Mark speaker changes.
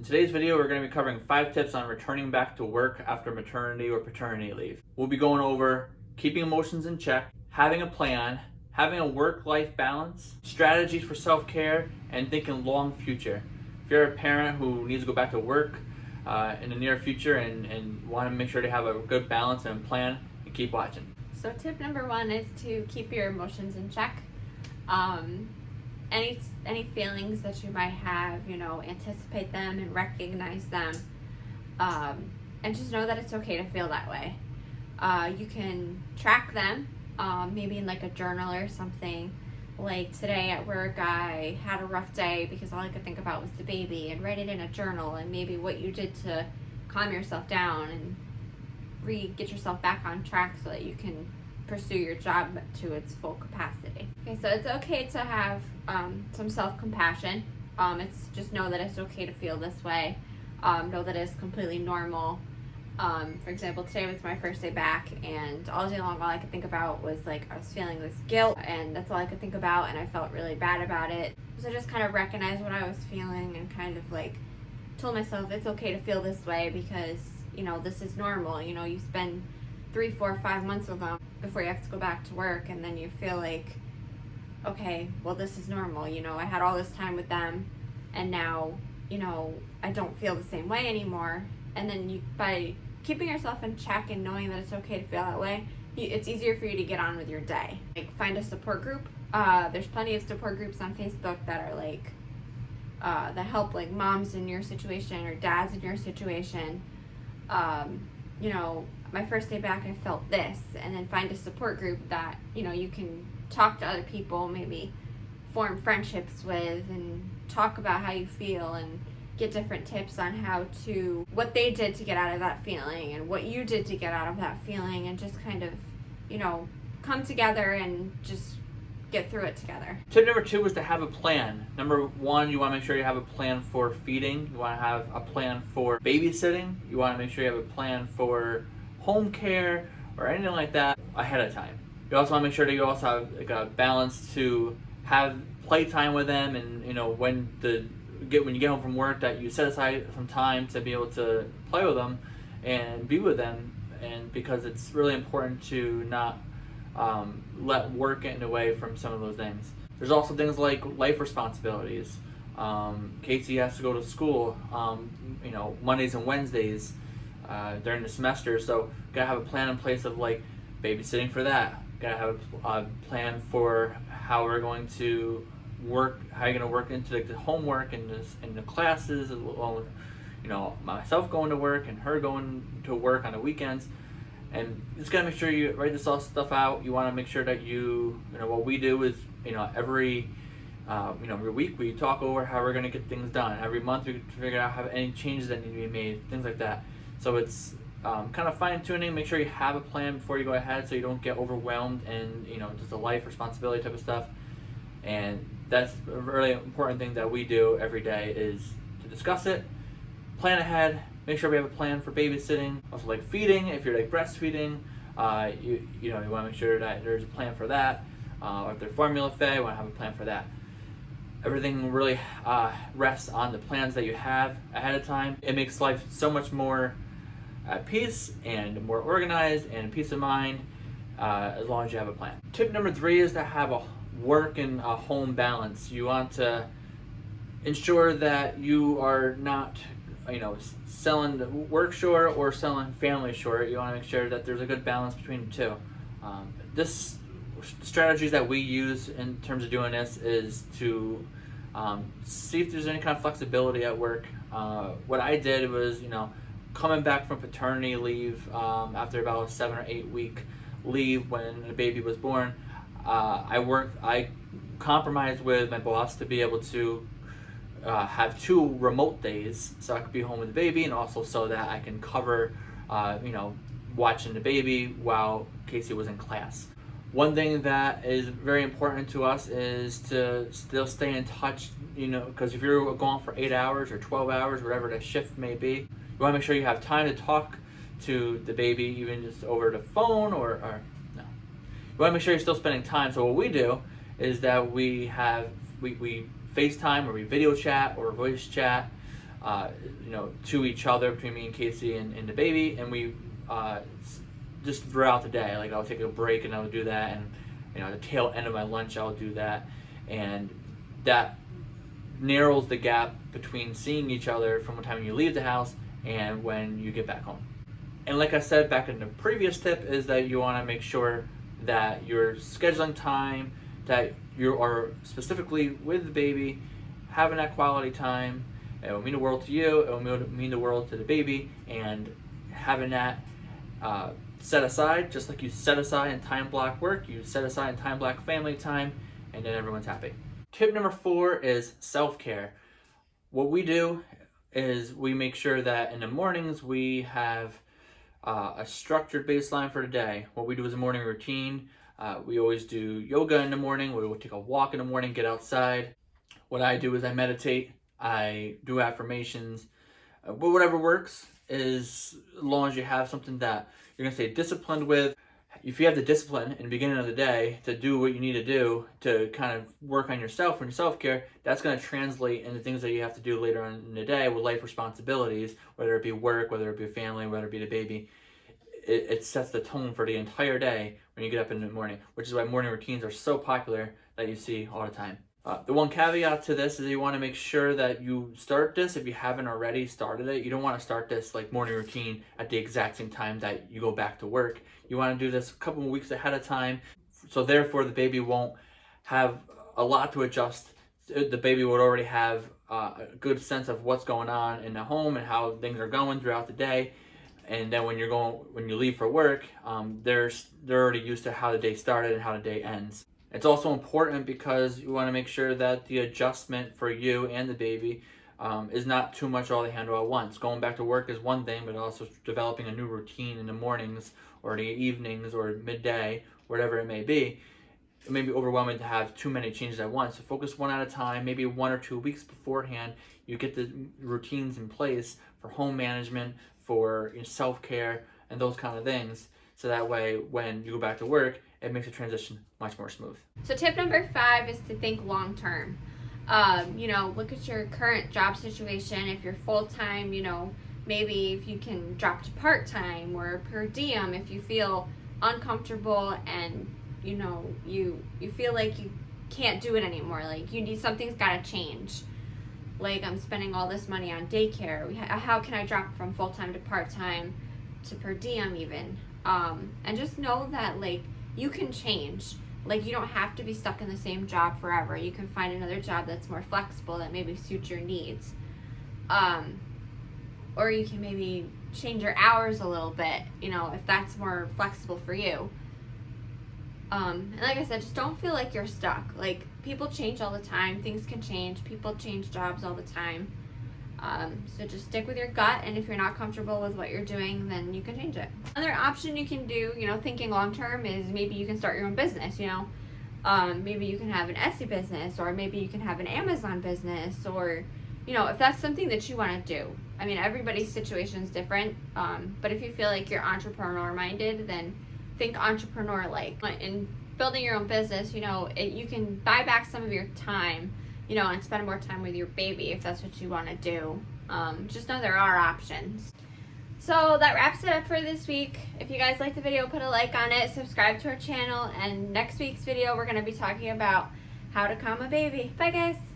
Speaker 1: In today's video, we're going to be covering 5 tips on returning back to work after maternity or paternity leave. We'll be going over keeping emotions in check, having a plan, having a work-life balance, strategies for self-care, and thinking long future. If you're a parent who needs to go back to work in the near future and want to make sure to have a good balance and plan, and keep watching.
Speaker 2: So tip number 1 is to keep your emotions in check. Any feelings that you might have, anticipate them and recognize them, and just know that it's okay to feel that way. You can track them, maybe in like a journal or something. Like today at work, I had a rough day because all I could think about was the baby, and write it in a journal and maybe what you did to calm yourself down and get yourself back on track so that you can pursue your job to its full capacity. Okay, so it's okay to have some self-compassion. It's just know that it's okay to feel this way. Know that it's completely normal. For example, today was my first day back, and all day long all I could think about was like I was feeling this guilt, and that's all I could think about, and I felt really bad about it. So I just kind of recognized what I was feeling and kind of like told myself it's okay to feel this way because this is normal. You spend 3, 4, 5 months with them before you have to go back to work, and then you feel like, okay, well, this is normal. I had all this time with them, and now I don't feel the same way anymore. And then by keeping yourself in check and knowing that it's okay to feel that way, it's easier for you to get on with your day. Like, find a support group. There's plenty of support groups on Facebook that are like that help like moms in your situation or dads in your situation. My first day back, I felt this, and then find a support group that you can talk to other people, maybe form friendships with, and talk about how you feel and get different tips on what they did to get out of that feeling and what you did to get out of that feeling, and just kind of come together and just get through it together.
Speaker 1: Tip number 2 is to have a plan. Number 1, you want to make sure you have a plan for feeding. You want to have a plan for babysitting. You want to make sure you have a plan for home care or anything like that ahead of time. You also want to make sure that you also have like a balance to have playtime with them, and when you get home from work, that you set aside some time to be able to play with them and be with them, and because it's really important to not let work get in the way from some of those things. There's also things like life responsibilities. Casey has to go to school Mondays and Wednesdays during the semester, so gotta have a plan in place of like babysitting for that. Gotta have a plan for how we're going to work, how you're going to work into like the homework and the classes, as well as myself going to work and her going to work on the weekends. And you just gotta make sure you write this all stuff out. You want to make sure that what we do is every week we talk over how we're going to get things done. Every month we figure out how any changes that need to be made, things like that. So it's kind of fine-tuning. Make sure you have a plan before you go ahead, so you don't get overwhelmed and just a life responsibility type of stuff. And that's a really important thing that we do every day, is to discuss it, plan ahead, make sure we have a plan for babysitting. Also, like feeding, if you're like breastfeeding, you want to make sure that there's a plan for that. Or if they're formula fed, you want to have a plan for that. Everything really rests on the plans that you have ahead of time. It makes life so much more at peace and more organized and peace of mind as long as you have a plan. Tip number 3 is to have a work and a home balance. You want to ensure that you are not selling the work short or selling family short. You want to make sure that there's a good balance between the two. This strategies that we use in terms of doing this is to see if there's any kind of flexibility at work. What I did was coming back from paternity leave after about a 7 or 8 week leave when the baby was born. I compromised with my boss to be able to have 2 remote days, so I could be home with the baby, and also so that I can cover watching the baby while Casey was in class. One thing that is very important to us is to still stay in touch, because if you're going for 8 hours or 12 hours, whatever the shift may be, you want to make sure you have time to talk to the baby, even just over the phone or no. You want to make sure you're still spending time. So what we do is that we FaceTime or we video chat or voice chat to each other between me and Casey and the baby, and we just throughout the day. Like I'll take a break and I'll do that, and the tail end of my lunch I'll do that, and that narrows the gap between seeing each other from the time you leave the house and when you get back home. And like I said back in the previous tip, is that you want to make sure that you're scheduling time, that you are specifically with the baby, having that quality time. It will mean the world to you, it will mean the world to the baby, and having that set aside, just like you set aside and time block work, you set aside and time block family time, and then everyone's happy. Tip number 4 is self-care. What we do is we make sure that in the mornings we have a structured baseline for the day. What we do is a morning routine. We always do yoga in the morning. We will take a walk in the morning, get outside. What I do is I meditate, I do affirmations, but whatever works, is as long as you have something that you're going to stay disciplined with. If you have the discipline in the beginning of the day to do what you need to do to kind of work on yourself and your self-care, that's going to translate into things that you have to do later on in the day with life responsibilities, whether it be work, whether it be family, whether it be the baby. It sets the tone for the entire day when you get up in the morning, which is why morning routines are so popular that you see all the time. The one caveat to this is you want to make sure that you start this, if you haven't already started it. You don't want to start this like morning routine at the exact same time that you go back to work. You want to do this a couple of weeks ahead of time, so therefore the baby won't have a lot to adjust. The baby would already have a good sense of what's going on in the home and how things are going throughout the day. And then when you leave for work, they're already used to how the day started and how the day ends. It's also important because you want to make sure that the adjustment for you and the baby is not too much all they handle at once. Going back to work is one thing, but also developing a new routine in the mornings or the evenings or midday, whatever it may be. It may be overwhelming to have too many changes at once. So focus one at a time, maybe 1 or 2 weeks beforehand. You get the routines in place for home management, for self-care, and those kind of things. So that way, when you go back to work, it makes the transition much more smooth.
Speaker 2: So tip number 5 is to think long term. Look at your current job situation. If you're full-time, maybe if you can drop to part-time or per diem if you feel uncomfortable and, you feel like you can't do it anymore. Like something's got to change. Like I'm spending all this money on daycare. How can I drop from full-time to part-time to per diem even? And just know that you can change. You don't have to be stuck in the same job forever. You can find another job that's more flexible that maybe suits your needs. Or you can maybe change your hours a little bit, if that's more flexible for you. And like I said, just don't feel like you're stuck. People change all the time. Things can change. People change jobs all the time. So just stick with your gut, and if you're not comfortable with what you're doing, then you can change it. Another option you can do, thinking long term, is maybe you can start your own business. Maybe you can have an Etsy business, or maybe you can have an Amazon business, or if that's something that you want to do. I mean, everybody's situation is different, but if you feel like you're entrepreneur minded, then think entrepreneur like. In building your own business, you can buy back some of your time, and spend more time with your baby if that's what you want to do. Just know there are options. So that wraps it up for this week. If you guys liked the video, put a like on it, subscribe to our channel, and next week's video we're going to be talking about how to calm a baby. Bye guys!